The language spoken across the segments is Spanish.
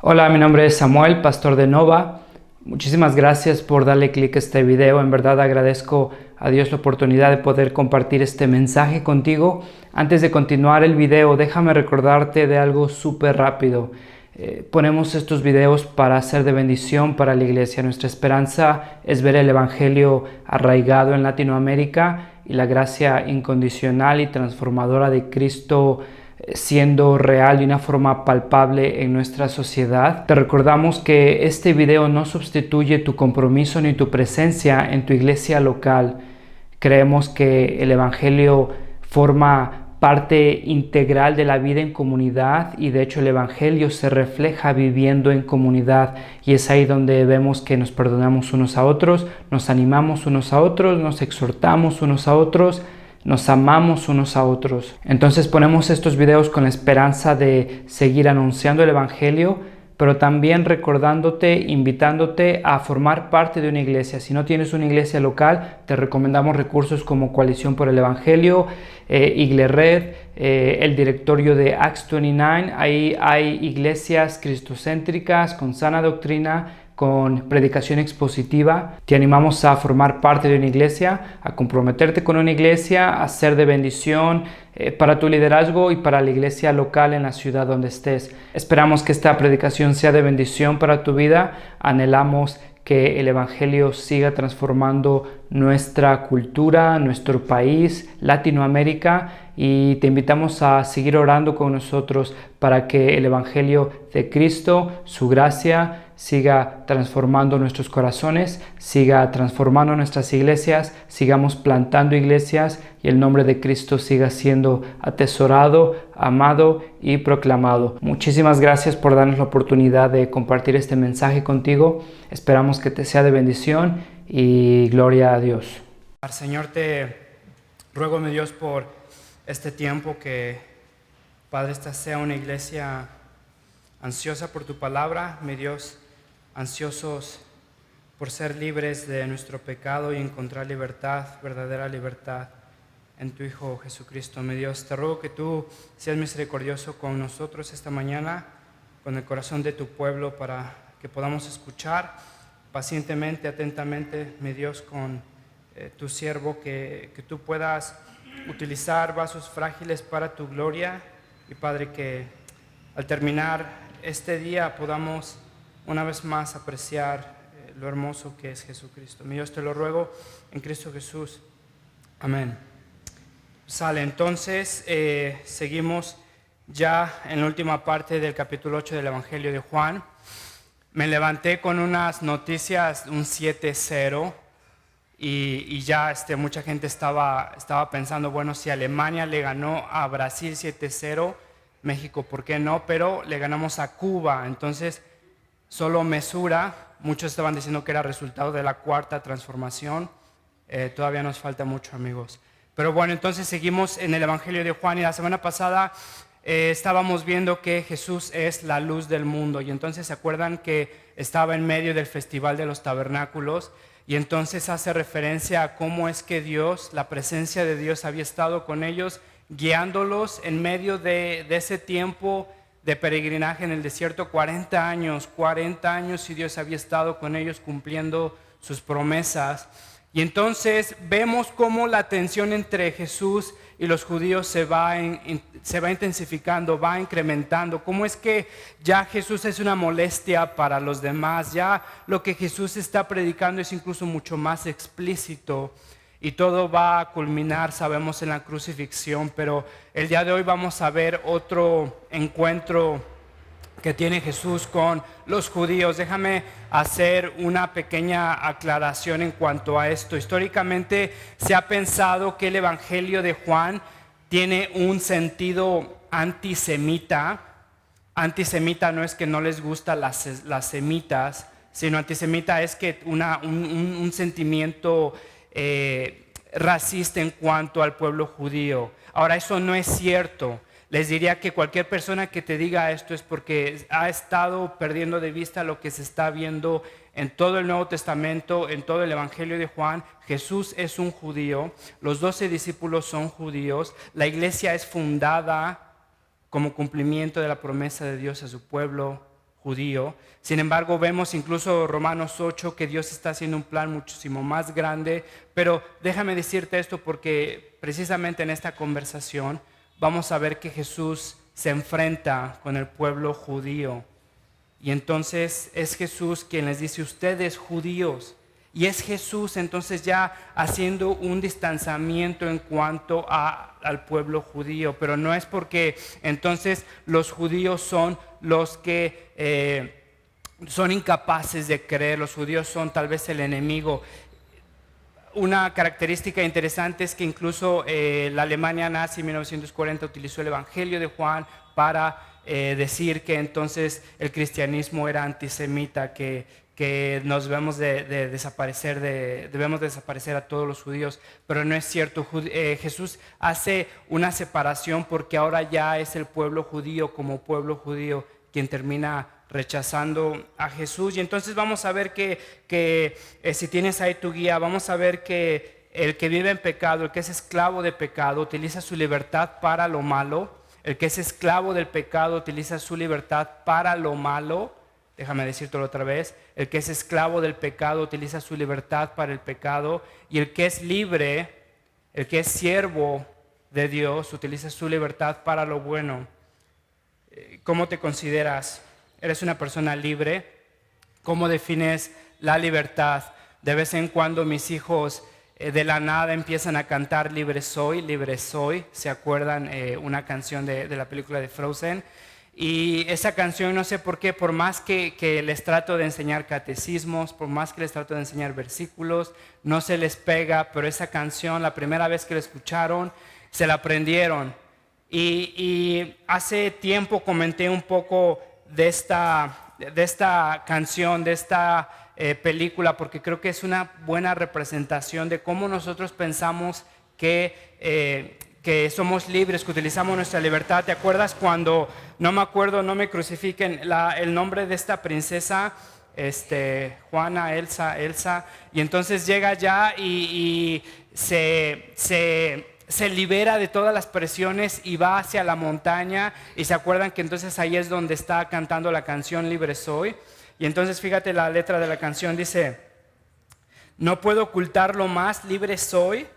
Hola, mi nombre es Samuel, pastor de Nova. Muchísimas gracias por darle clic a este video. En verdad agradezco a Dios la oportunidad de poder compartir este mensaje contigo. Antes de continuar el video, déjame recordarte de algo súper rápido. Ponemos estos videos para ser de bendición para la iglesia. Nuestra esperanza es ver el evangelio arraigado en Latinoamérica y la gracia incondicional y transformadora de Cristo siendo real de una forma palpable en nuestra sociedad. Te recordamos que este video no sustituye tu compromiso ni tu presencia en tu iglesia local. Creemos que el evangelio forma parte integral de la vida en comunidad y de hecho el evangelio se refleja viviendo en comunidad, y es ahí donde vemos que nos perdonamos unos a otros, nos animamos unos a otros, nos exhortamos unos a otros, nos amamos unos a otros. Entonces ponemos estos videos con la esperanza de seguir anunciando el evangelio, pero también recordándote, invitándote a formar parte de una iglesia. Si no tienes una iglesia local, te recomendamos recursos como Coalición por el Evangelio, Iglered, el directorio de Acts 29. Ahí hay iglesias cristocéntricas con sana doctrina, con predicación expositiva. Te animamos a formar parte de una iglesia, a comprometerte con una iglesia, a ser de bendición para tu liderazgo y para la iglesia local en la ciudad donde estés. Esperamos que esta predicación sea de bendición para tu vida. Anhelamos que el evangelio siga transformando nuestra cultura, nuestro país, Latinoamérica, y te invitamos a seguir orando con nosotros para que el evangelio de Cristo, su gracia, siga transformando nuestros corazones, siga transformando nuestras iglesias, sigamos plantando iglesias y el nombre de Cristo siga siendo atesorado, amado y proclamado. Muchísimas gracias por darnos la oportunidad de compartir este mensaje contigo. Esperamos que te sea de bendición y gloria a Dios. Señor, te ruego, mi Dios, por este tiempo que, Padre, esta sea una iglesia ansiosa por tu palabra, mi Dios, ansiosos por ser libres de nuestro pecado y encontrar libertad, verdadera libertad en tu Hijo Jesucristo. Mi Dios, te ruego que tú seas misericordioso con nosotros esta mañana, con el corazón de tu pueblo, para que podamos escuchar pacientemente, atentamente, mi Dios, con tu siervo, que tú puedas utilizar vasos frágiles para tu gloria. Y Padre, que al terminar este día podamos una vez más apreciar lo hermoso que es Jesucristo. Mi Dios, te lo ruego en Cristo Jesús. Amén. Sale, entonces seguimos ya en la última parte del capítulo 8 del Evangelio de Juan. Me levanté con unas noticias, un 7-0, y ya mucha gente estaba pensando, bueno, si Alemania le ganó a Brasil 7-0, México, ¿por qué no? Pero le ganamos a Cuba, entonces solo mesura. Muchos estaban diciendo que era resultado de la cuarta transformación. Todavía nos falta mucho, amigos. Pero bueno, entonces seguimos en el Evangelio de Juan, y la semana pasada estábamos viendo que Jesús es la luz del mundo, y entonces se acuerdan que estaba en medio del Festival de los Tabernáculos, y entonces hace referencia a cómo es que Dios, la presencia de Dios había estado con ellos, guiándolos en medio de ese tiempo de peregrinaje en el desierto. 40 años y Dios había estado con ellos cumpliendo sus promesas. Y entonces vemos cómo la tensión entre Jesús y los judíos se va intensificando, va incrementando. Cómo es que ya Jesús es una molestia para los demás, ya lo que Jesús está predicando es incluso mucho más explícito, y todo va a culminar, sabemos, en la crucifixión. Pero el día de hoy vamos a ver otro encuentro que tiene Jesús con los judíos. Déjame hacer una pequeña aclaración en cuanto a esto. Históricamente se ha pensado que el Evangelio de Juan tiene un sentido antisemita. Antisemita no es que no les gustan las semitas, sino antisemita es que un sentimiento racista en cuanto al pueblo judío. Ahora, eso no es cierto. Les diría que cualquier persona que te diga esto es porque ha estado perdiendo de vista lo que se está viendo en todo el Nuevo Testamento, en todo el Evangelio de Juan. Jesús es un judío, los 12 discípulos son judíos, la iglesia es fundada como cumplimiento de la promesa de Dios a su pueblo judío. Sin embargo, vemos incluso Romanos 8 que Dios está haciendo un plan muchísimo más grande. Pero déjame decirte esto porque precisamente en esta conversación vamos a ver que Jesús se enfrenta con el pueblo judío. Y entonces es Jesús quien les dice, ustedes judíos. Y es Jesús entonces ya haciendo un distanciamiento en cuanto al pueblo judío. Pero no es porque entonces los judíos son los que son incapaces de creer. Los judíos son tal vez el enemigo. Una característica interesante es que incluso la Alemania nazi en 1940 utilizó el Evangelio de Juan para decir que entonces el cristianismo era antisemita, que nos debemos de desaparecer, debemos desaparecer a todos los judíos, pero no es cierto. Jesús hace una separación porque ahora ya es el pueblo judío como pueblo judío quien termina rechazando a Jesús. Y entonces vamos a ver que si tienes ahí tu guía, vamos a ver que el que vive en pecado, el que es esclavo de pecado, utiliza su libertad para lo malo. El que es esclavo del pecado utiliza su libertad para lo malo. Déjame decírtelo otra vez. El que es esclavo del pecado utiliza su libertad para el pecado. Y el que es libre, el que es siervo de Dios, utiliza su libertad para lo bueno. ¿Cómo te consideras? ¿Eres una persona libre? ¿Cómo defines la libertad? De vez en cuando mis hijos de la nada empiezan a cantar libre soy, libre soy. ¿Se acuerdan una canción de la película de Frozen? Y esa canción, no sé por qué, por más que les trato de enseñar catecismos, por más que les trato de enseñar versículos, no se les pega, pero esa canción, la primera vez que la escucharon, se la aprendieron. Y hace tiempo comenté un poco de esta canción, de esta película, porque creo que es una buena representación de cómo nosotros pensamos que somos libres, que utilizamos nuestra libertad. ¿Te acuerdas cuando, no me acuerdo, no me crucifiquen, el nombre de esta princesa, Juana, Elsa, y entonces llega allá y se libera de todas las presiones y va hacia la montaña? Y se acuerdan que entonces ahí es donde está cantando la canción Libre Soy. Y entonces fíjate la letra de la canción, dice: no puedo ocultarlo más, libre soy,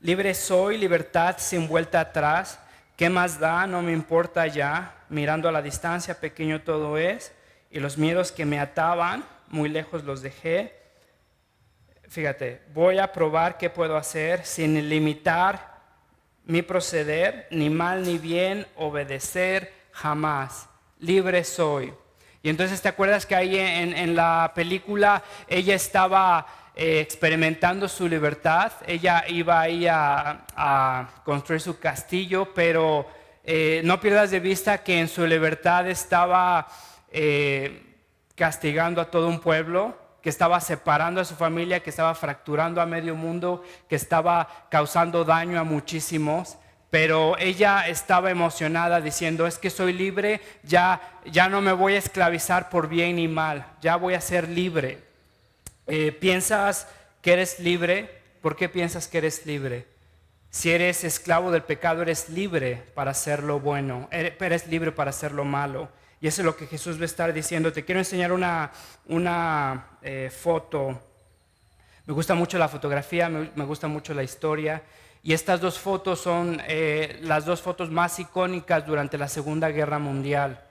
libertad sin vuelta atrás. ¿Qué más da? No me importa ya, mirando a la distancia, pequeño todo es, y los miedos que me ataban, muy lejos los dejé. Fíjate, voy a probar qué puedo hacer sin limitar mi proceder, ni mal ni bien, obedecer jamás. Libre soy. Y entonces te acuerdas que ahí en la película ella estaba experimentando su libertad. Ella iba ahí a construir su castillo, pero no pierdas de vista que en su libertad estaba castigando a todo un pueblo, que estaba separando a su familia, que estaba fracturando a medio mundo, que estaba causando daño a muchísimos. Pero ella estaba emocionada diciendo: es que soy libre, ya no me voy a esclavizar por bien ni mal, ya voy a ser libre. ¿Piensas que eres libre? ¿Por qué piensas que eres libre? Si eres esclavo del pecado, eres libre para hacer lo bueno, eres libre para hacer lo malo. Y eso es lo que Jesús va a estar diciendo. Te quiero enseñar una foto. Me gusta mucho la fotografía, me gusta mucho la historia. Y estas dos fotos son las dos fotos más icónicas durante la Segunda Guerra Mundial.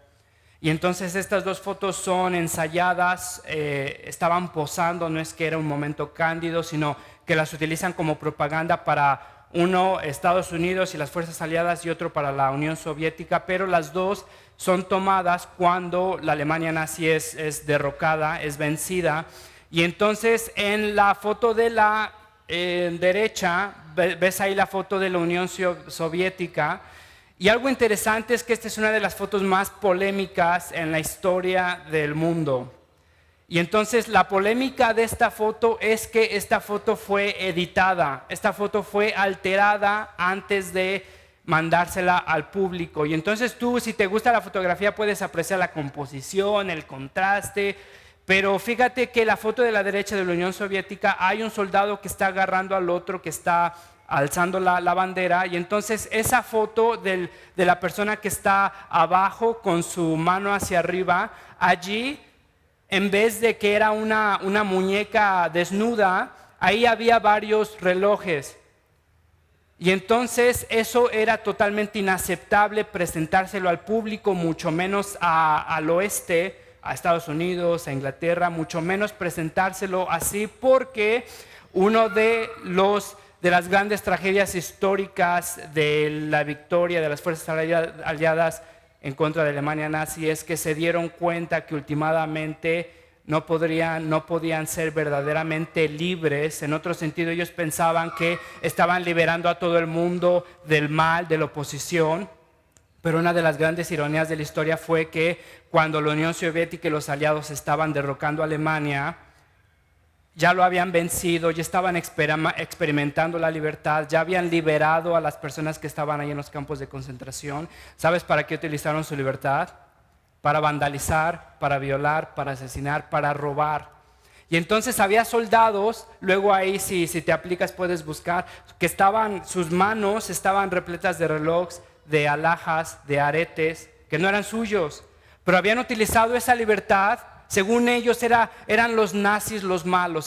Y entonces estas dos fotos son ensayadas, estaban posando, no es que era un momento cándido, sino que las utilizan como propaganda para uno, Estados Unidos y las fuerzas aliadas, y otro para la Unión Soviética, pero las dos son tomadas cuando la Alemania nazi es derrocada, es vencida. Y entonces en la foto de la derecha, ves ahí la foto de la Unión Soviética, y algo interesante es que esta es una de las fotos más polémicas en la historia del mundo. Y entonces la polémica de esta foto es que esta foto fue editada, esta foto fue alterada antes de mandársela al público. Y entonces tú, si te gusta la fotografía, puedes apreciar la composición, el contraste. Pero fíjate que la foto de la derecha de la Unión Soviética hay un soldado que está agarrando al otro que está alzando la bandera, y entonces esa foto de la persona que está abajo con su mano hacia arriba, allí en vez de que era una muñeca desnuda, ahí había varios relojes. Y entonces eso era totalmente inaceptable presentárselo al público, mucho menos al oeste, a Estados Unidos, a Inglaterra, mucho menos presentárselo así, porque uno de las grandes tragedias históricas de la victoria de las fuerzas aliadas en contra de Alemania nazi es que se dieron cuenta que últimamente no podían ser verdaderamente libres. En otro sentido, ellos pensaban que estaban liberando a todo el mundo del mal, de la oposición. Pero una de las grandes ironías de la historia fue que cuando la Unión Soviética y los aliados estaban derrocando a Alemania, ya lo habían vencido, ya estaban experimentando la libertad, ya habían liberado a las personas que estaban ahí en los campos de concentración. ¿Sabes para qué utilizaron su libertad? Para vandalizar, para violar, para asesinar, para robar. Y entonces había soldados, luego ahí si te aplicas puedes buscar, que sus manos estaban repletas de relojes, de alhajas, de aretes, que no eran suyos, pero habían utilizado esa libertad. Según ellos eran los nazis los malos,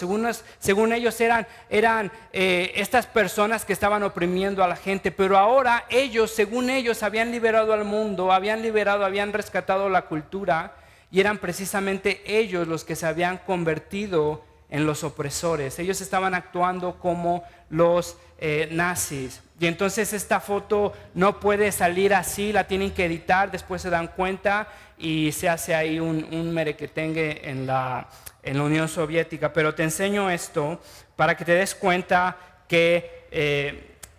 según ellos eran estas personas que estaban oprimiendo a la gente, pero ahora según ellos, habían liberado al mundo, habían rescatado la cultura, y eran precisamente ellos los que se habían convertido en los opresores. Ellos estaban actuando como los nazis. Y entonces esta foto no puede salir así, la tienen que editar, después se dan cuenta y se hace ahí un merequetengue en la Unión Soviética. Pero te enseño esto para que te des cuenta que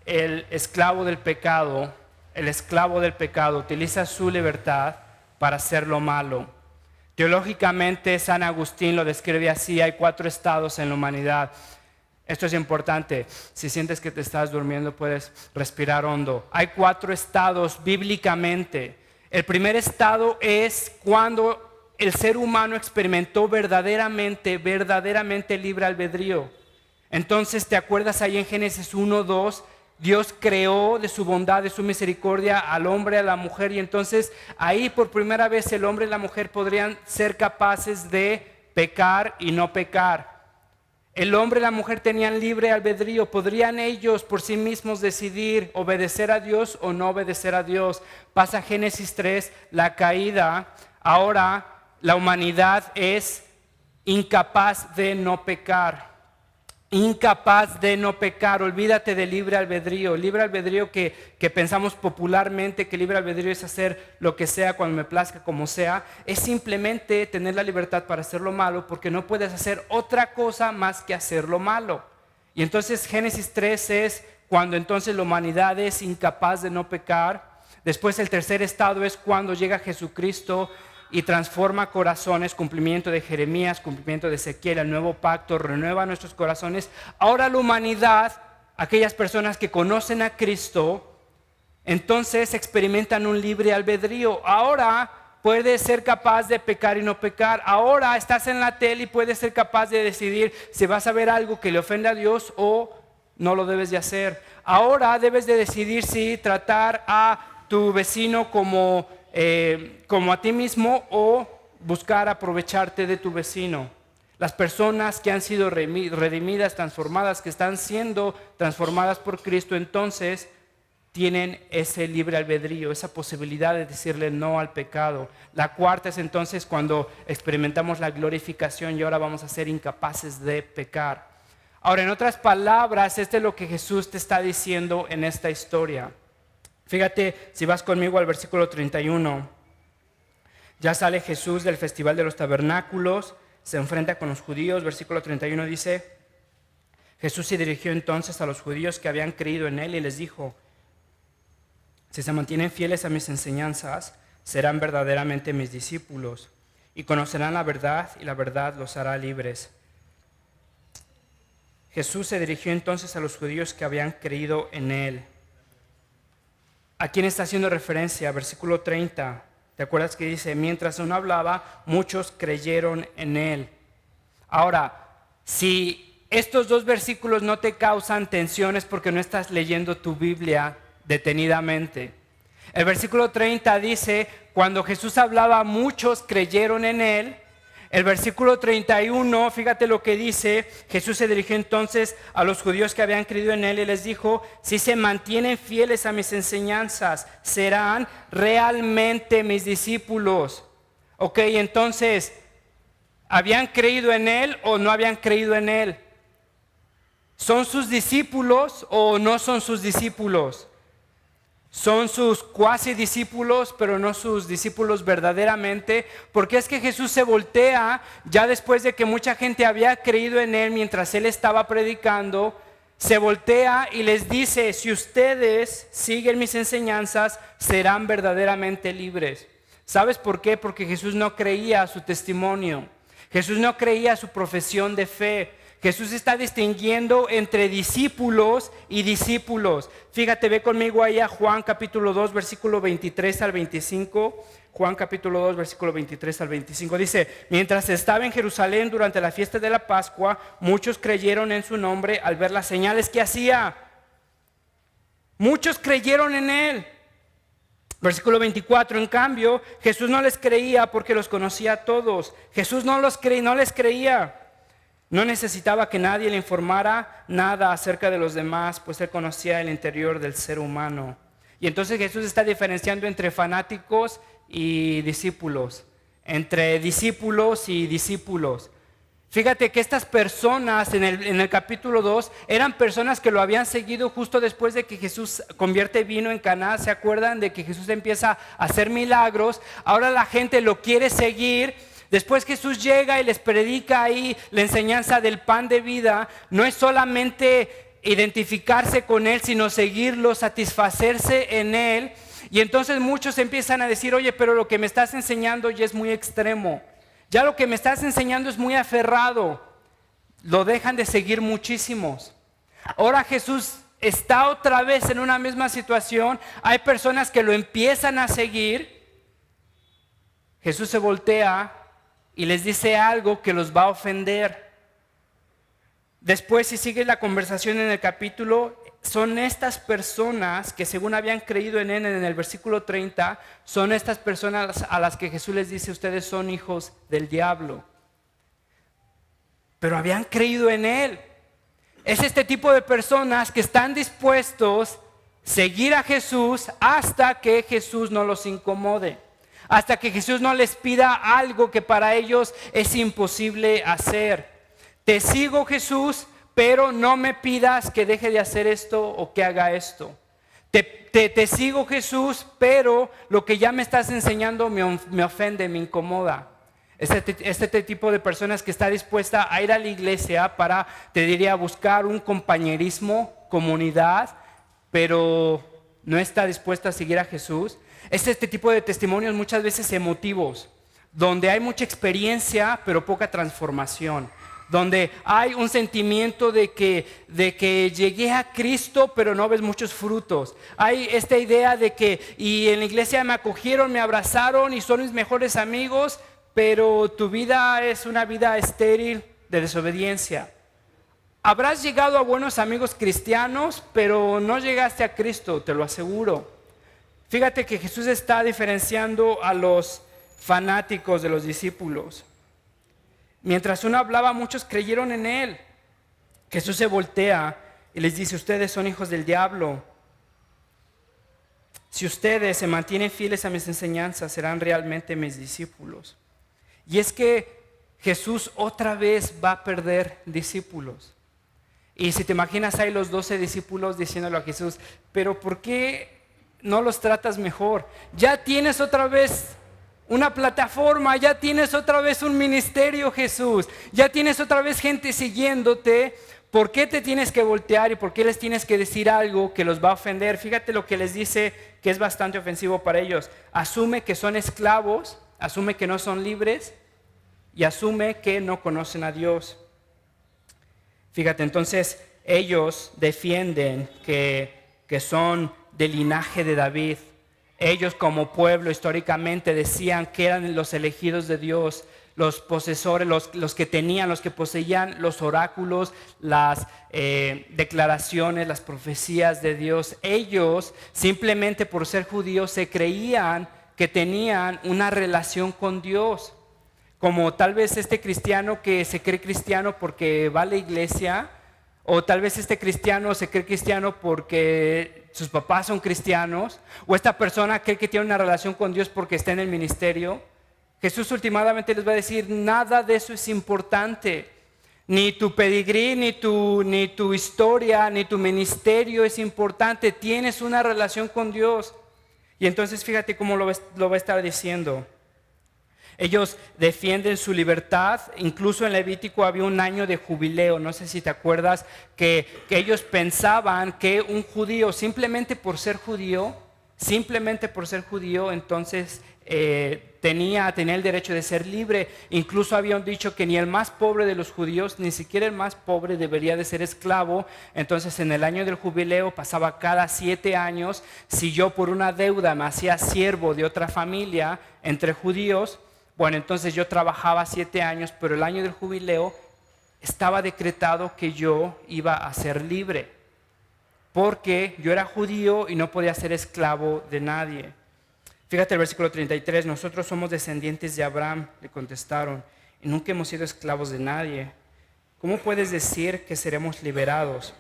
el esclavo del pecado utiliza su libertad para hacer lo malo. Teológicamente, San Agustín lo describe así: hay 4 estados en la humanidad. Esto es importante. Si sientes que te estás durmiendo, puedes respirar hondo. Hay 4 estados bíblicamente. El primer estado es cuando el ser humano experimentó verdaderamente libre albedrío. Entonces, ¿te acuerdas ahí en Génesis 1:2? Dios creó de su bondad, de su misericordia al hombre y a la mujer, y entonces ahí por primera vez el hombre y la mujer podrían ser capaces de pecar y no pecar. El hombre y la mujer tenían libre albedrío, podrían ellos por sí mismos decidir obedecer a Dios o no obedecer a Dios. Pasa Génesis 3, la caída. Ahora la humanidad es incapaz de no pecar. Incapaz de no pecar. Olvídate de libre albedrío. Libre albedrío que pensamos popularmente que libre albedrío es hacer lo que sea cuando me plazca, como sea. Es simplemente tener la libertad para hacer lo malo, porque no puedes hacer otra cosa más que hacer lo malo. Y entonces Génesis 3 es cuando entonces la humanidad es incapaz de no pecar. Después el tercer estado es cuando llega Jesucristo y transforma corazones, cumplimiento de Jeremías, cumplimiento de Ezequiel, el nuevo pacto, renueva nuestros corazones. Ahora la humanidad, aquellas personas que conocen a Cristo, entonces experimentan un libre albedrío. Ahora puedes ser capaz de pecar y no pecar. Ahora estás en la tele y puedes ser capaz de decidir si vas a ver algo que le ofende a Dios o no lo debes de hacer. Ahora debes de decidir si tratar a tu vecino como a ti mismo o buscar aprovecharte de tu vecino. Las personas que han sido redimidas, transformadas, que están siendo transformadas por Cristo, entonces tienen ese libre albedrío, esa posibilidad de decirle no al pecado. La cuarta es entonces cuando experimentamos la glorificación y ahora vamos a ser incapaces de pecar. Ahora, en otras palabras, este es lo que Jesús te está diciendo en esta historia. Fíjate, si vas conmigo al versículo 31, ya sale Jesús del festival de los tabernáculos, se enfrenta con los judíos. Versículo 31 dice: Jesús se dirigió entonces a los judíos que habían creído en él y les dijo: si se mantienen fieles a mis enseñanzas, serán verdaderamente mis discípulos y conocerán la verdad, y la verdad los hará libres. Jesús se dirigió entonces a los judíos que habían creído en él. ¿A quién está haciendo referencia? Versículo 30. ¿Te acuerdas que dice: mientras aún hablaba, muchos creyeron en él? Ahora, si estos dos versículos no te causan tensiones porque no estás leyendo tu Biblia detenidamente. El versículo 30 dice, cuando Jesús hablaba, muchos creyeron en él. El versículo 31, fíjate lo que dice, Jesús se dirigió entonces a los judíos que habían creído en él y les dijo, si se mantienen fieles a mis enseñanzas, serán realmente mis discípulos. Ok, entonces, ¿habían creído en él o no habían creído en él? ¿Son sus discípulos o no son sus discípulos? Son sus cuasi discípulos, pero no sus discípulos verdaderamente, porque es que Jesús se voltea ya después de que mucha gente había creído en él mientras él estaba predicando, se voltea y les dice, si ustedes siguen mis enseñanzas, serán verdaderamente libres. ¿Sabes por qué? Porque Jesús no creía su testimonio, Jesús no creía su profesión de fe. Jesús está distinguiendo entre discípulos y discípulos. Fíjate, ve conmigo ahí a Juan capítulo 2, versículo 23 al 25. Juan capítulo 2, versículo 23 al 25. Dice, mientras estaba en Jerusalén durante la fiesta de la Pascua, muchos creyeron en su nombre al ver las señales que hacía. Muchos creyeron en él. Versículo 24, en cambio, Jesús no les creía porque los conocía a todos. Jesús no les creía. No necesitaba que nadie le informara nada acerca de los demás, pues él conocía el interior del ser humano. Y entonces Jesús está diferenciando entre fanáticos y discípulos, entre discípulos y discípulos. Fíjate que estas personas en el capítulo 2 eran personas que lo habían seguido justo después de que Jesús convierte vino en Caná. ¿Se acuerdan de que Jesús empieza a hacer milagros? Ahora la gente lo quiere seguir. Después Jesús llega y les predica ahí la enseñanza del pan de vida. No es solamente identificarse con él, sino seguirlo, satisfacerse en él. Y entonces muchos empiezan a decir, oye, pero lo que me estás enseñando ya es muy extremo. Ya lo que me estás enseñando es muy aferrado. Lo dejan de seguir muchísimos. Ahora Jesús está otra vez en una misma situación. Hay personas que lo empiezan a seguir. Jesús se voltea y les dice algo que los va a ofender. Después, si sigues la conversación en el capítulo, son estas personas que según habían creído en él en el versículo 30, son estas personas a las que Jesús les dice, ustedes son hijos del diablo. Pero habían creído en él. Es este tipo de personas que están dispuestos a seguir a Jesús hasta que Jesús no los incomode. Hasta que Jesús no les pida algo que para ellos es imposible hacer. Te sigo, Jesús, pero no me pidas que deje de hacer esto o que haga esto. Te sigo, Jesús, pero lo que ya me estás enseñando me ofende, me incomoda. Este tipo de personas que está dispuesta a ir a la iglesia para, te diría, buscar un compañerismo, comunidad, pero no está dispuesta a seguir a Jesús. Es este tipo de testimonios muchas veces emotivos, donde hay mucha experiencia pero poca transformación, donde hay un sentimiento de que llegué a Cristo pero no ves muchos frutos. Hay esta idea de que y en la iglesia me acogieron, me abrazaron y son mis mejores amigos, pero tu vida es una vida estéril de desobediencia. Habrás llegado a buenos amigos cristianos, pero no llegaste a Cristo, te lo aseguro. Fíjate que Jesús está diferenciando a los fanáticos de los discípulos. Mientras uno hablaba, muchos creyeron en él. Jesús se voltea y les dice, ustedes son hijos del diablo. Si ustedes se mantienen fieles a mis enseñanzas, serán realmente mis discípulos. Y es que Jesús otra vez va a perder discípulos. Y si te imaginas ahí los 12 discípulos diciéndole a Jesús, pero ¿por qué no los tratas mejor? Ya tienes otra vez una plataforma, ya tienes otra vez un ministerio, Jesús. Ya tienes otra vez gente siguiéndote. ¿Por qué te tienes que voltear y por qué les tienes que decir algo que los va a ofender? Fíjate lo que les dice que es bastante ofensivo para ellos. Asume que son esclavos, asume que no son libres y asume que no conocen a Dios. Fíjate, entonces ellos defienden que son del linaje de David. Ellos como pueblo históricamente decían que eran los elegidos de Dios, los posesores, los que tenían, los que poseían los oráculos, las declaraciones, las profecías de Dios. Ellos, simplemente por ser judíos, se creían que tenían una relación con Dios. Como tal vez este cristiano que se cree cristiano porque va a la iglesia, o tal vez este cristiano se cree cristiano porque sus papás son cristianos, o esta persona cree que tiene una relación con Dios porque está en el ministerio. Jesús últimamente les va a decir, nada de eso es importante. Ni tu pedigrí, ni tu historia, ni tu ministerio es importante. Tienes una relación con Dios. Y entonces fíjate cómo lo va a estar diciendo. Ellos defienden su libertad. Incluso en Levítico había un año de jubileo. No sé si te acuerdas que ellos pensaban que un judío, simplemente por ser judío, entonces tenía el derecho de ser libre. Incluso habían dicho que ni el más pobre de los judíos, ni siquiera el más pobre, debería de ser esclavo. Entonces en el año del jubileo pasaba cada 7 años. Si yo por una deuda me hacía siervo de otra familia entre judíos, bueno, entonces yo trabajaba 7 años, pero el año del jubileo estaba decretado que yo iba a ser libre, porque yo era judío y no podía ser esclavo de nadie. Fíjate el versículo 33, nosotros somos descendientes de Abraham, le contestaron, y nunca hemos sido esclavos de nadie. ¿Cómo puedes decir que seremos liberados?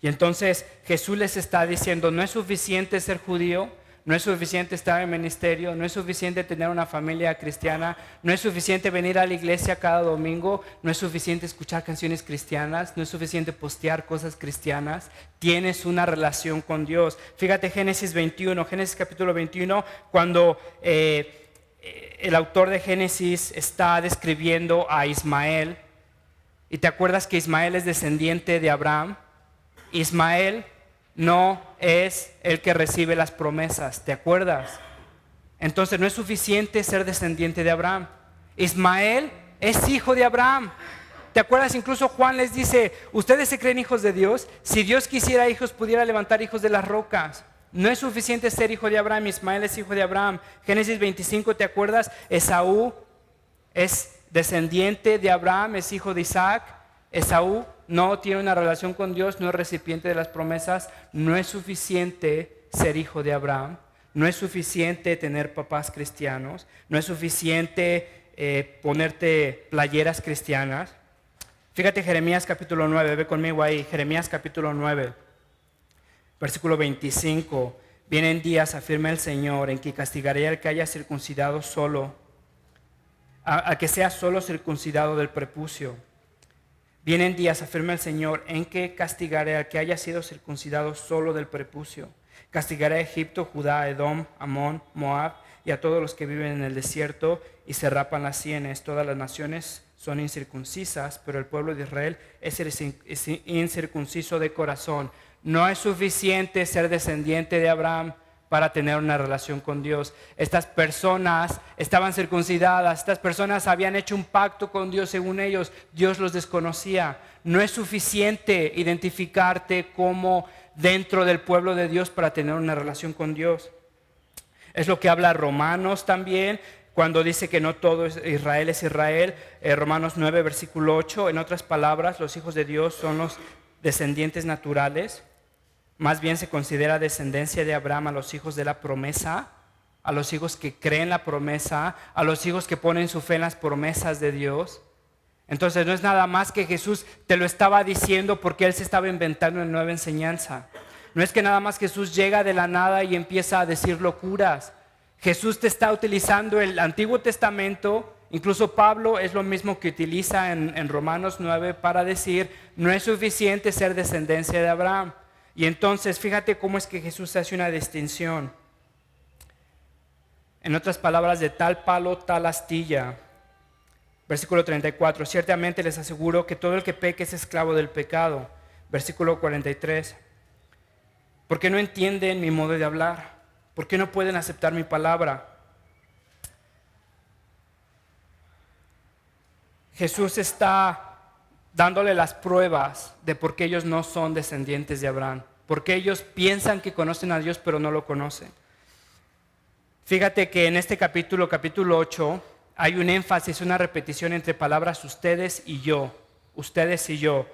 Y entonces Jesús les está diciendo, no es suficiente ser judío, no es suficiente estar en el ministerio, no es suficiente tener una familia cristiana, no es suficiente venir a la iglesia cada domingo, no es suficiente escuchar canciones cristianas, no es suficiente postear cosas cristianas. Tienes una relación con Dios. Fíjate Génesis capítulo 21, cuando el autor de Génesis está describiendo a Ismael. Y te acuerdas que Ismael es descendiente de Abraham. Ismael no es el que recibe las promesas, ¿te acuerdas? Entonces no es suficiente ser descendiente de Abraham. Ismael es hijo de Abraham. ¿Te acuerdas? Incluso Juan les dice, ¿ustedes se creen hijos de Dios? Si Dios quisiera hijos, pudiera levantar hijos de las rocas. No es suficiente ser hijo de Abraham. Ismael es hijo de Abraham. Génesis 25, ¿te acuerdas? Esaú es descendiente de Abraham, es hijo de Isaac. Esaú no tiene una relación con Dios, no es recipiente de las promesas. No es suficiente ser hijo de Abraham, no es suficiente tener papás cristianos, no es suficiente ponerte playeras cristianas. Fíjate Jeremías capítulo 9, ve conmigo ahí, Jeremías capítulo 9, versículo 25. Vienen días, afirma el Señor, en que castigaré al que haya circuncidado solo, a que sea solo circuncidado del prepucio. Vienen días, afirma el Señor, en que castigaré al que haya sido circuncidado solo del prepucio. Castigaré a Egipto, Judá, Edom, Amón, Moab y a todos los que viven en el desierto y se rapan las sienes. Todas las naciones son incircuncisas, pero el pueblo de Israel es incircunciso de corazón. No es suficiente ser descendiente de Abraham para tener una relación con Dios. Estas personas estaban circuncidadas, estas personas habían hecho un pacto con Dios según ellos, Dios los desconocía. No es suficiente identificarte como dentro del pueblo de Dios para tener una relación con Dios. Es lo que habla Romanos también, cuando dice que no todo Israel es Israel. Romanos 9, versículo 8, en otras palabras, los hijos de Dios son los descendientes naturales. Más bien se considera descendencia de Abraham a los hijos de la promesa, a los hijos que creen la promesa, a los hijos que ponen su fe en las promesas de Dios. Entonces no es nada más que Jesús te lo estaba diciendo porque Él se estaba inventando una nueva enseñanza. No es que nada más Jesús llega de la nada y empieza a decir locuras. Jesús te está utilizando el Antiguo Testamento. Incluso Pablo es lo mismo que utiliza en Romanos 9 para decir, no es suficiente ser descendencia de Abraham. Y entonces fíjate cómo es que Jesús hace una distinción. En otras palabras, de tal palo, tal astilla. Versículo 34, ciertamente les aseguro que todo el que peque es esclavo del pecado. Versículo 43, ¿por qué no entienden mi modo de hablar? ¿Por qué no pueden aceptar mi palabra? Jesús está dándole las pruebas de por qué ellos no son descendientes de Abraham, porque ellos piensan que conocen a Dios pero no lo conocen. Fíjate que en este capítulo 8, hay un énfasis, una repetición entre palabras ustedes y yo. Ustedes y yo.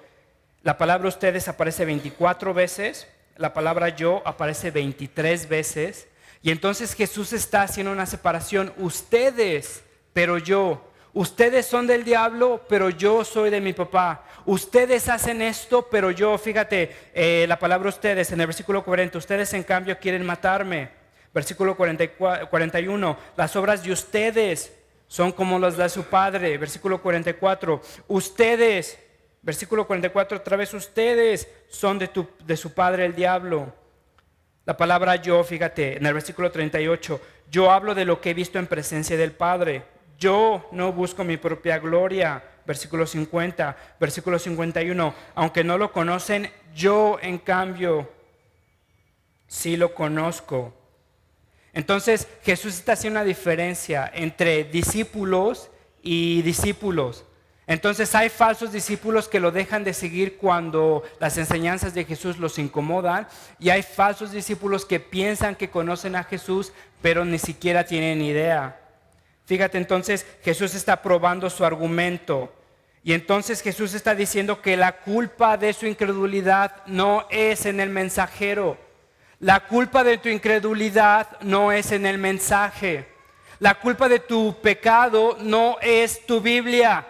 La palabra ustedes aparece 24 veces, la palabra yo aparece 23 veces. Y entonces Jesús está haciendo una separación. Ustedes, pero yo. Ustedes son del diablo, pero yo soy de mi papá. Ustedes hacen esto, pero yo, fíjate, la palabra ustedes en el versículo 40. Ustedes en cambio quieren matarme. Versículo 41. Las obras de ustedes son como las de su padre. Versículo 44. Ustedes, versículo 44, otra vez ustedes son de su padre el diablo. La palabra yo, fíjate, en el versículo 38, yo hablo de lo que he visto en presencia del Padre. Yo no busco mi propia gloria. Versículo 50, versículo 51, aunque no lo conocen, yo en cambio sí lo conozco. Entonces Jesús está haciendo una diferencia entre discípulos y discípulos. Entonces hay falsos discípulos que lo dejan de seguir cuando las enseñanzas de Jesús los incomodan, y hay falsos discípulos que piensan que conocen a Jesús pero ni siquiera tienen idea. Fíjate, entonces Jesús está probando su argumento, y entonces Jesús está diciendo que la culpa de su incredulidad no es en el mensajero. La culpa de tu incredulidad no es en el mensaje. La culpa de tu pecado no es tu Biblia.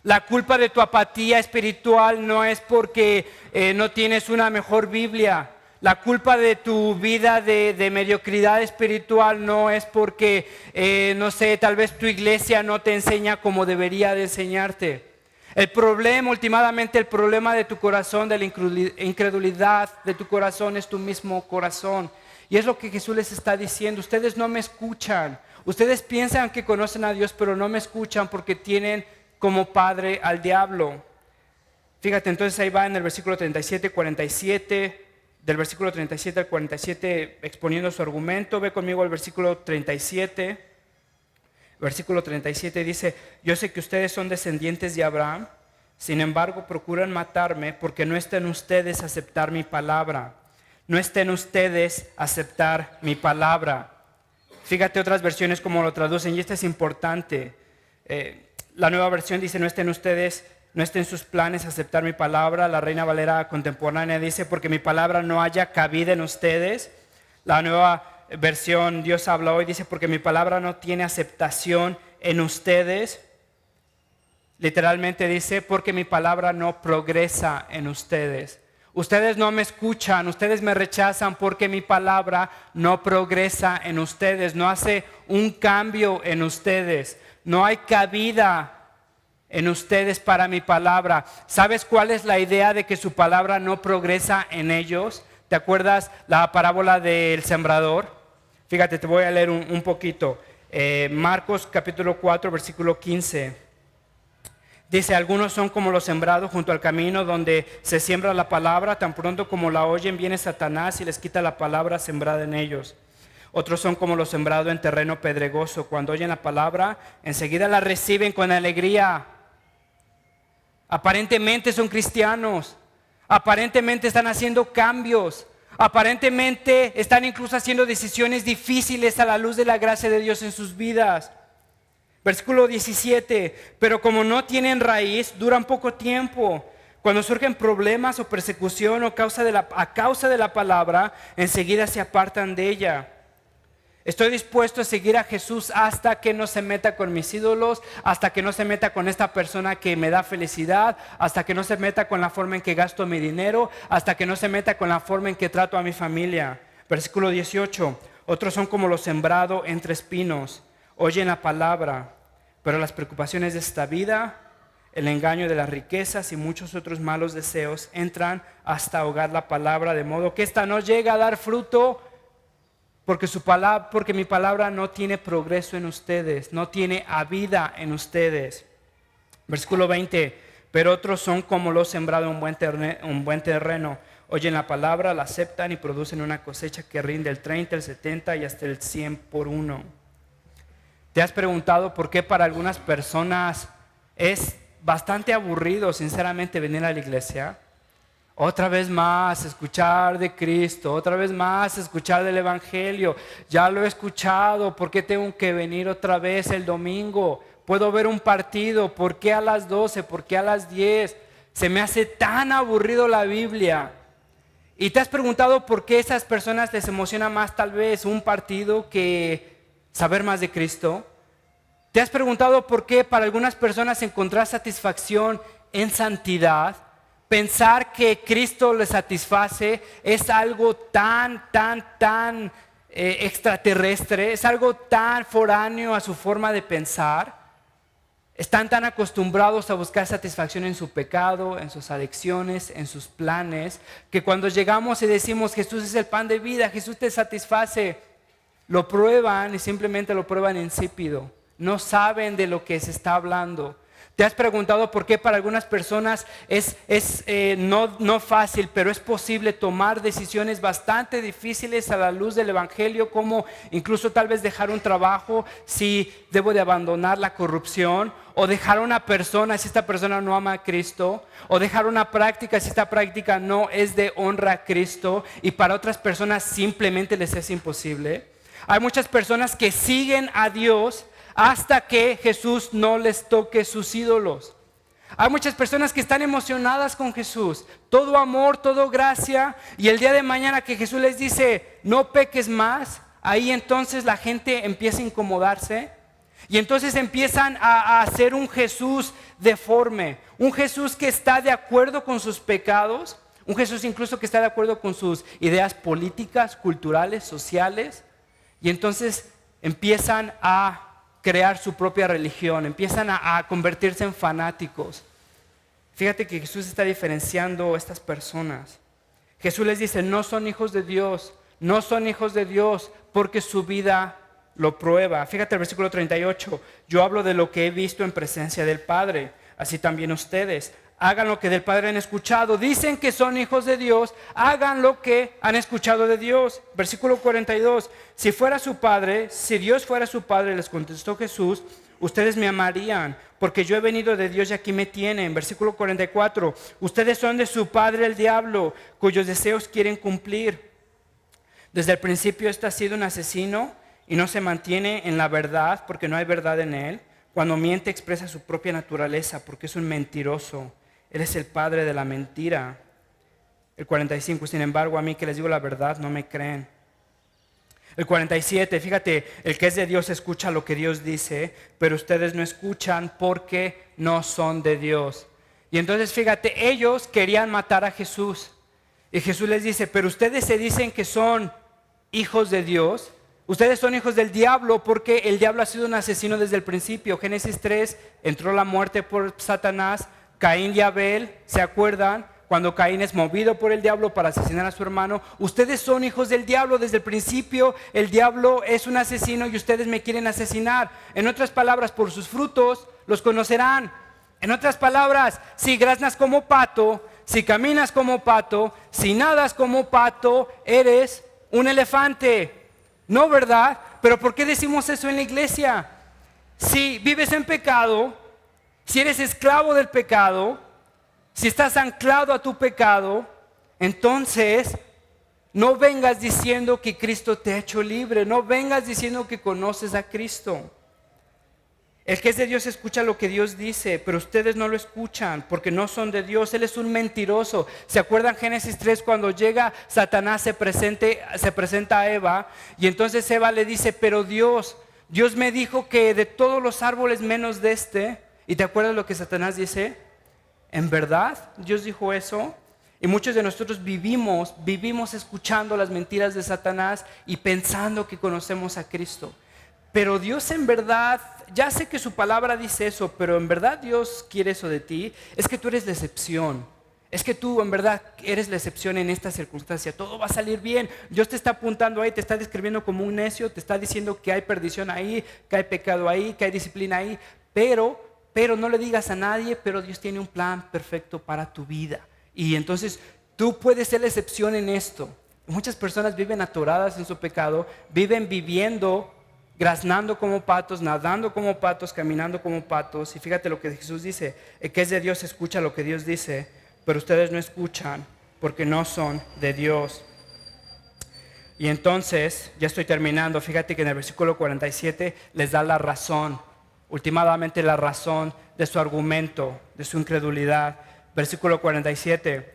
La culpa de tu apatía espiritual no es porque no tienes una mejor Biblia. La culpa de tu vida de mediocridad espiritual no es porque, no sé, tal vez tu iglesia no te enseña como debería de enseñarte. El problema, últimamente el problema de tu corazón, de la incredulidad de tu corazón, es tu mismo corazón. Y es lo que Jesús les está diciendo. Ustedes no me escuchan. Ustedes piensan que conocen a Dios, pero no me escuchan porque tienen como padre al diablo. Fíjate, entonces ahí va en el versículo 37, 47, del versículo 37 al 47 exponiendo su argumento. Ve conmigo al versículo 37. Versículo 37 dice, yo sé que ustedes son descendientes de Abraham, sin embargo procuran matarme porque no está en ustedes aceptar mi palabra. No está en ustedes aceptar mi palabra. Fíjate otras versiones como lo traducen, y esto es importante. La Nueva Versión dice, no está en sus planes aceptar mi palabra. La Reina Valera contemporánea dice, porque mi palabra no haya cabida en ustedes. La Nueva Versión Dios habla hoy dice, porque mi palabra no tiene aceptación en ustedes. Literalmente dice, porque mi palabra no progresa en ustedes. Ustedes no me escuchan, ustedes me rechazan porque mi palabra no progresa en ustedes, no hace un cambio en ustedes, no hay cabida en ustedes para mi palabra. ¿Sabes cuál es la idea de que su palabra no progresa en ellos? ¿Te acuerdas la parábola del sembrador? Fíjate, te voy a leer un poquito. Marcos capítulo 4, versículo 15. Dice, algunos son como los sembrados junto al camino donde se siembra la palabra, tan pronto como la oyen viene Satanás y les quita la palabra sembrada en ellos. Otros son como los sembrados en terreno pedregoso, cuando oyen la palabra, enseguida la reciben con alegría. Aparentemente son cristianos, aparentemente están haciendo cambios, aparentemente están incluso haciendo decisiones difíciles a la luz de la gracia de Dios en sus vidas. Versículo 17, pero como no tienen raíz, duran poco tiempo. Cuando surgen problemas o persecución o a causa de la palabra, enseguida se apartan de ella. Estoy dispuesto a seguir a Jesús hasta que no se meta con mis ídolos, hasta que no se meta con esta persona que me da felicidad, hasta que no se meta con la forma en que gasto mi dinero, hasta que no se meta con la forma en que trato a mi familia. Versículo 18, otros son como los sembrados entre espinos, oyen la palabra, pero las preocupaciones de esta vida, el engaño de las riquezas y muchos otros malos deseos entran hasta ahogar la palabra, de modo que ésta no llega a dar fruto, porque mi palabra no tiene progreso en ustedes, no tiene vida en ustedes. Versículo 20, pero otros son como los sembrados en un buen terreno, oyen la palabra, la aceptan y producen una cosecha que rinde el 30, el 70 y hasta el 100 por uno. ¿Te has preguntado por qué para algunas personas es bastante aburrido, sinceramente, venir a la iglesia? Otra vez más escuchar de Cristo, otra vez más escuchar del Evangelio. Ya lo he escuchado, ¿por qué tengo que venir otra vez el domingo? puedo ver un partido, ¿por qué a las 12? ¿Por qué a las 10? Se me hace tan aburrido la Biblia. ¿Y te has preguntado por qué a esas personas les emociona más tal vez un partido que saber más de Cristo? ¿Te has preguntado por qué para algunas personas encontrar satisfacción en santidad, pensar que Cristo les satisface, es algo tan extraterrestre, es algo tan foráneo a su forma de pensar? Están tan acostumbrados a buscar satisfacción en su pecado, en sus adicciones, en sus planes, que cuando llegamos y decimos Jesús es el pan de vida, Jesús te satisface, lo prueban y simplemente lo prueban insípido. No saben de lo que se está hablando. ¿Te has preguntado por qué para algunas personas es no fácil, pero es posible tomar decisiones bastante difíciles a la luz del Evangelio, como incluso tal vez dejar un trabajo si debo de abandonar la corrupción, o dejar a una persona si esta persona no ama a Cristo, o dejar una práctica si esta práctica no es de honra a Cristo, y para otras personas simplemente les es imposible? Hay muchas personas que siguen a Dios hasta que Jesús no les toque sus ídolos. Hay muchas personas que están emocionadas con Jesús, todo amor, todo gracia, y el día de mañana que Jesús les dice, no peques más, ahí entonces la gente empieza a incomodarse, y entonces empiezan a hacer un Jesús deforme, un Jesús que está de acuerdo con sus pecados, un Jesús incluso que está de acuerdo con sus ideas políticas, culturales, sociales, y entonces empiezan a crear su propia religión, empiezan a convertirse en fanáticos. Fíjate que Jesús está diferenciando a estas personas. Jesús les dice, no son hijos de Dios, no son hijos de Dios porque su vida lo prueba. Fíjate el versículo 38, yo hablo de lo que he visto en presencia del Padre, así también ustedes. Hagan lo que del Padre han escuchado. Dicen que son hijos de Dios, hagan lo que han escuchado de Dios. Versículo 42, si fuera su Padre, si Dios fuera su Padre, les contestó Jesús, ustedes me amarían, porque yo he venido de Dios y aquí me tienen. Versículo 44, ustedes son de su padre el diablo, cuyos deseos quieren cumplir. Desde el principio este ha sido un asesino y no se mantiene en la verdad, porque no hay verdad en él. Cuando miente expresa su propia naturaleza, porque es un mentiroso. Él es el padre de la mentira. El 45, sin embargo, a mí que les digo la verdad, no me creen. El 47, fíjate, el que es de Dios escucha lo que Dios dice, pero ustedes no escuchan porque no son de Dios. Y entonces, fíjate, ellos querían matar a Jesús. Y Jesús les dice, pero ustedes se dicen que son hijos de Dios. Ustedes son hijos del diablo porque el diablo ha sido un asesino desde el principio. Génesis 3, entró la muerte por Satanás. Caín y Abel, ¿se acuerdan? Cuando Caín es movido por el diablo para asesinar a su hermano. Ustedes son hijos del diablo desde el principio. El diablo es un asesino y ustedes me quieren asesinar. En otras palabras, por sus frutos los conocerán. En otras palabras, si graznas como pato, si caminas como pato, si nadas como pato, eres un elefante. No, ¿verdad? Pero ¿por qué decimos eso en la iglesia? Si vives en pecado, si eres esclavo del pecado, si estás anclado a tu pecado, entonces no vengas diciendo que Cristo te ha hecho libre, no vengas diciendo que conoces a Cristo. El que es de Dios escucha lo que Dios dice, pero ustedes no lo escuchan porque no son de Dios. Él es un mentiroso. ¿Se acuerdan Génesis 3 cuando llega Satanás, se presenta a Eva y entonces Eva le dice, pero Dios me dijo que de todos los árboles menos de este? ¿Y te acuerdas lo que Satanás dice? ¿En verdad Dios dijo eso? Y muchos de nosotros vivimos escuchando las mentiras de Satanás y pensando que conocemos a Cristo. Pero Dios en verdad, ya sé que su palabra dice eso, pero en verdad Dios quiere eso de ti. Es que tú eres la excepción. Es que tú en verdad eres la excepción en esta circunstancia. Todo va a salir bien. Dios te está apuntando ahí, te está describiendo como un necio, te está diciendo que hay perdición ahí, que hay pecado ahí, que hay disciplina ahí. Pero no le digas a nadie, pero Dios tiene un plan perfecto para tu vida. Y entonces tú puedes ser la excepción en esto. Muchas personas viven atoradas en su pecado, viviendo, graznando como patos, nadando como patos, caminando como patos. Y fíjate lo que Jesús dice, el que es de Dios escucha lo que Dios dice, pero ustedes no escuchan porque no son de Dios. Y entonces, ya estoy terminando, fíjate que en el versículo 47 les da la razón. últimamente la razón de su argumento, de su incredulidad. Versículo 47.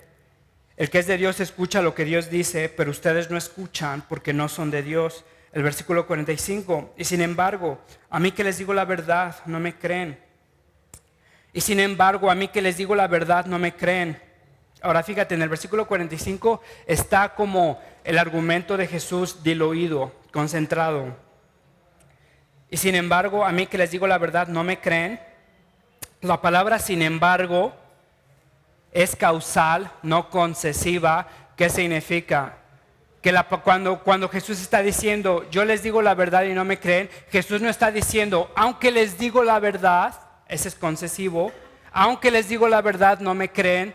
El que es de Dios escucha lo que Dios dice, pero ustedes no escuchan porque no son de Dios. El versículo 45. Y sin embargo, a mí que les digo la verdad, no me creen. Y sin embargo, a mí que les digo la verdad, no me creen. Ahora fíjate, en el versículo 45 está como el argumento de Jesús diluido, concentrado. Y sin embargo, a mí que les digo la verdad, no me creen. La palabra sin embargo es causal, no concesiva. ¿Qué significa? Que cuando Jesús está diciendo, yo les digo la verdad y no me creen, Jesús no está diciendo, aunque les digo la verdad, ese es concesivo, aunque les digo la verdad, no me creen.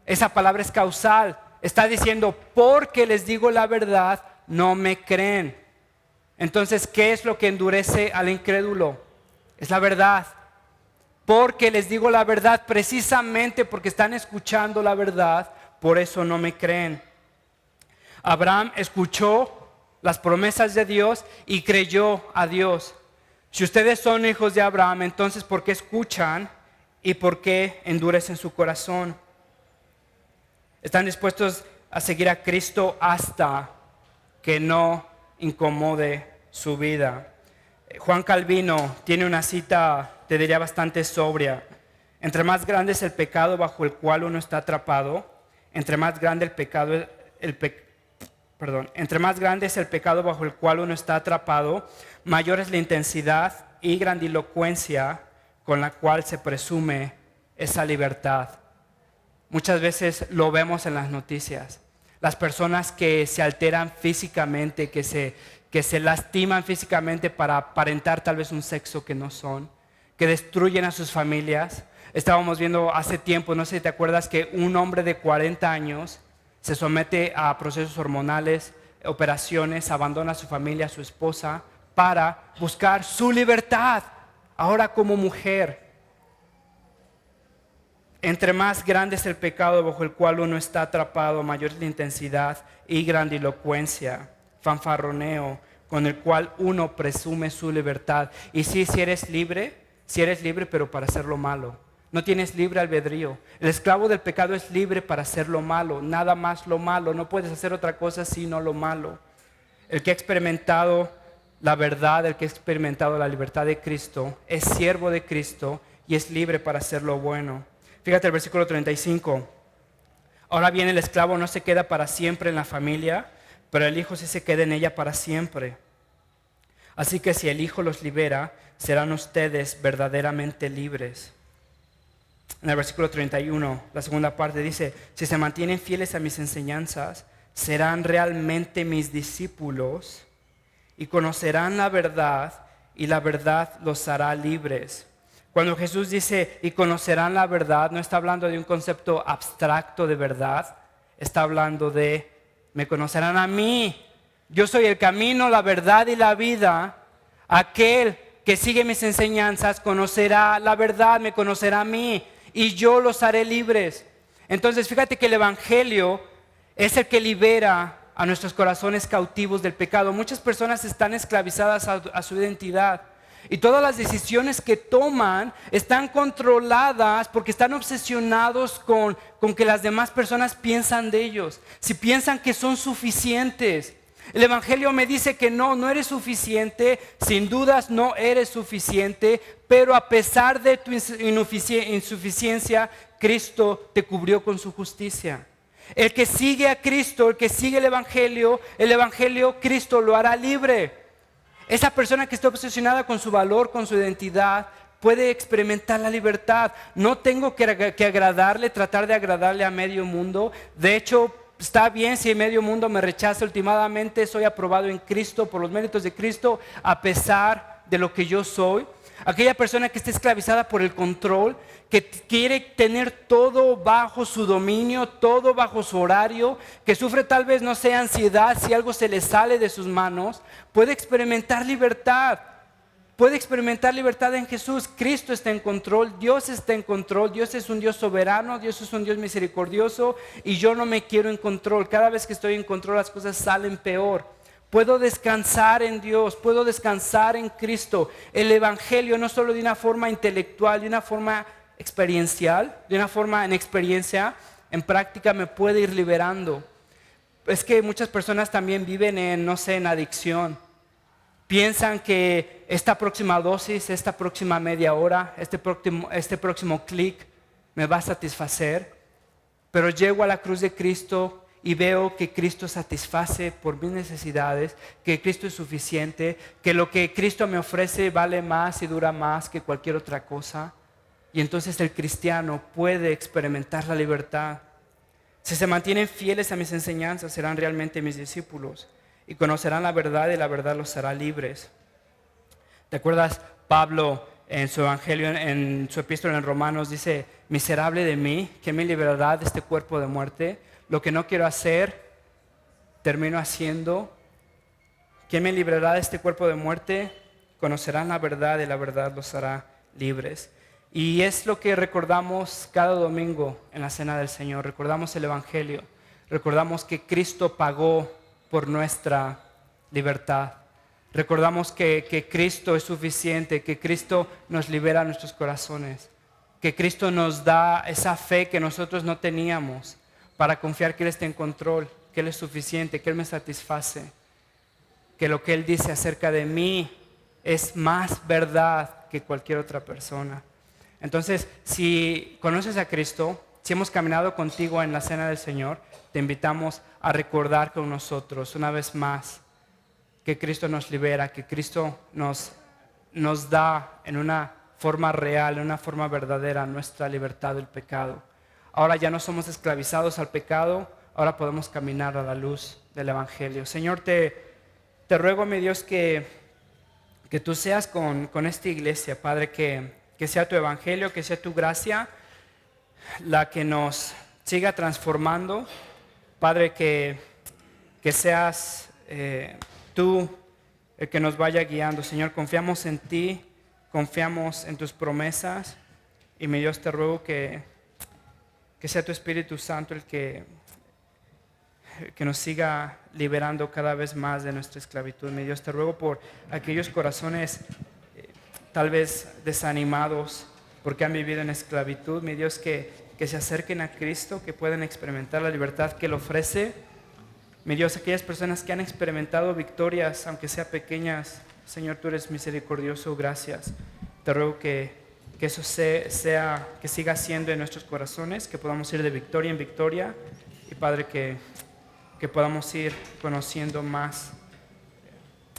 Esa palabra es causal. Está diciendo, porque les digo la verdad, no me creen. Entonces, ¿qué es lo que endurece al incrédulo? Es la verdad. Porque les digo la verdad, precisamente porque están escuchando la verdad, por eso no me creen. Abraham escuchó las promesas de Dios y creyó a Dios. Si ustedes son hijos de Abraham, entonces ¿por qué escuchan y por qué endurecen su corazón? Están dispuestos a seguir a Cristo hasta que no incomode su vida. Juan Calvino tiene una cita, te diría, bastante sobria. Entre más grande es el pecado bajo el cual uno está atrapado, entre más grande es el pecado bajo el cual uno está atrapado, mayor es la intensidad y grandilocuencia con la cual se presume esa libertad. Muchas veces lo vemos en las noticias. Las personas que se alteran físicamente, que se lastiman físicamente para aparentar tal vez un sexo que no son, que destruyen a sus familias. Estábamos viendo hace tiempo, no sé si te acuerdas, que un hombre de 40 años se somete a procesos hormonales, operaciones, abandona a su familia, a su esposa, para buscar su libertad, ahora como mujer. Entre más grande es el pecado bajo el cual uno está atrapado, mayor es la intensidad y grandilocuencia, fanfarroneo, con el cual uno presume su libertad. Y sí, si eres libre, pero para hacer lo malo. No tienes libre albedrío. El esclavo del pecado es libre para hacer lo malo, nada más lo malo. No puedes hacer otra cosa sino lo malo. El que ha experimentado la verdad, el que ha experimentado la libertad de Cristo, es siervo de Cristo y es libre para hacer lo bueno. Fíjate el versículo 35. Ahora bien, el esclavo no se queda para siempre en la familia, pero el hijo sí se queda en ella para siempre. Así que si el hijo los libera, serán ustedes verdaderamente libres. En el versículo 31, la segunda parte dice, si se mantienen fieles a mis enseñanzas, serán realmente mis discípulos y conocerán la verdad y la verdad los hará libres. Cuando Jesús dice, y conocerán la verdad, no está hablando de un concepto abstracto de verdad, está hablando de, me conocerán a mí. Yo soy el camino, la verdad y la vida. Aquel que sigue mis enseñanzas conocerá la verdad, me conocerá a mí, y yo los haré libres. Entonces, fíjate que el Evangelio es el que libera a nuestros corazones cautivos del pecado. Muchas personas están esclavizadas a su identidad. Y todas las decisiones que toman están controladas porque están obsesionados con que las demás personas piensan de ellos. Si piensan que son suficientes. El Evangelio me dice que no eres suficiente, sin dudas no eres suficiente, pero a pesar de tu insuficiencia, Cristo te cubrió con su justicia. El que sigue a Cristo, el que sigue el Evangelio, Cristo lo hará libre. Esa persona que está obsesionada con su valor, con su identidad, puede experimentar la libertad. No tengo que agradarle, tratar de agradarle a medio mundo. De hecho, está bien si medio mundo me rechaza. Últimamente soy aprobado en Cristo por los méritos de Cristo, a pesar de lo que yo soy. Aquella persona que está esclavizada por el control, que quiere tener todo bajo su dominio, todo bajo su horario, que sufre tal vez, no sé, ansiedad si algo se le sale de sus manos, puede experimentar libertad. Puede experimentar libertad en Jesús. Cristo está en control, Dios está en control, Dios es un Dios soberano, Dios es un Dios misericordioso y yo no me quiero en control. Cada vez que estoy en control las cosas salen peor. Puedo descansar en Dios, puedo descansar en Cristo. El Evangelio no solo de una forma intelectual, de una forma experiencial, de una forma en experiencia, en práctica me puede ir liberando. Es que muchas personas también viven en, no sé, en adicción. Piensan que esta próxima dosis, esta próxima media hora, este próximo clic me va a satisfacer. Pero llego a la cruz de Cristo y veo que Cristo satisface por mis necesidades, que Cristo es suficiente, que lo que Cristo me ofrece vale más y dura más que cualquier otra cosa. Y entonces el cristiano puede experimentar la libertad. Si se mantienen fieles a mis enseñanzas, serán realmente mis discípulos y conocerán la verdad y la verdad los hará libres. ¿Te acuerdas? Pablo en su evangelio, en su epístola en Romanos dice: miserable de mí, ¿quién me librará de este cuerpo de muerte? Lo que no quiero hacer, termino haciendo. ¿Quién me librará de este cuerpo de muerte? Conocerán la verdad y la verdad los hará libres. Y es lo que recordamos cada domingo en la Cena del Señor. Recordamos el Evangelio. Recordamos que Cristo pagó por nuestra libertad. Recordamos que Cristo es suficiente, que Cristo nos libera nuestros corazones, que Cristo nos da esa fe que nosotros no teníamos para confiar que Él está en control, que Él es suficiente, que Él me satisface, que lo que Él dice acerca de mí es más verdad que cualquier otra persona. Entonces, si conoces a Cristo, si hemos caminado contigo en la Cena del Señor, te invitamos a recordar con nosotros una vez más que Cristo nos libera, que Cristo nos da en una forma real, en una forma verdadera nuestra libertad del pecado. Ahora ya no somos esclavizados al pecado, ahora podemos caminar a la luz del Evangelio. Señor, te ruego, mi Dios, que tú seas con esta iglesia, Padre, que sea tu Evangelio, que sea tu gracia la que nos siga transformando. Padre, que seas tú el que nos vaya guiando. Señor, confiamos en ti, confiamos en tus promesas. Y mi Dios, te ruego que sea tu Espíritu Santo el que nos siga liberando cada vez más de nuestra esclavitud. Mi Dios, te ruego por aquellos corazones tal vez desanimados porque han vivido en esclavitud. Mi Dios, que se acerquen a Cristo, que puedan experimentar la libertad que Él ofrece. Mi Dios, aquellas personas que han experimentado victorias, aunque sean pequeñas, Señor, tú eres misericordioso, gracias. Te ruego que eso que siga siendo en nuestros corazones, que podamos ir de victoria en victoria. Y Padre, que podamos ir conociendo más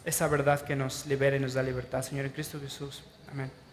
esa verdad que nos libera y nos da libertad. Señor, en Cristo Jesús. Amén.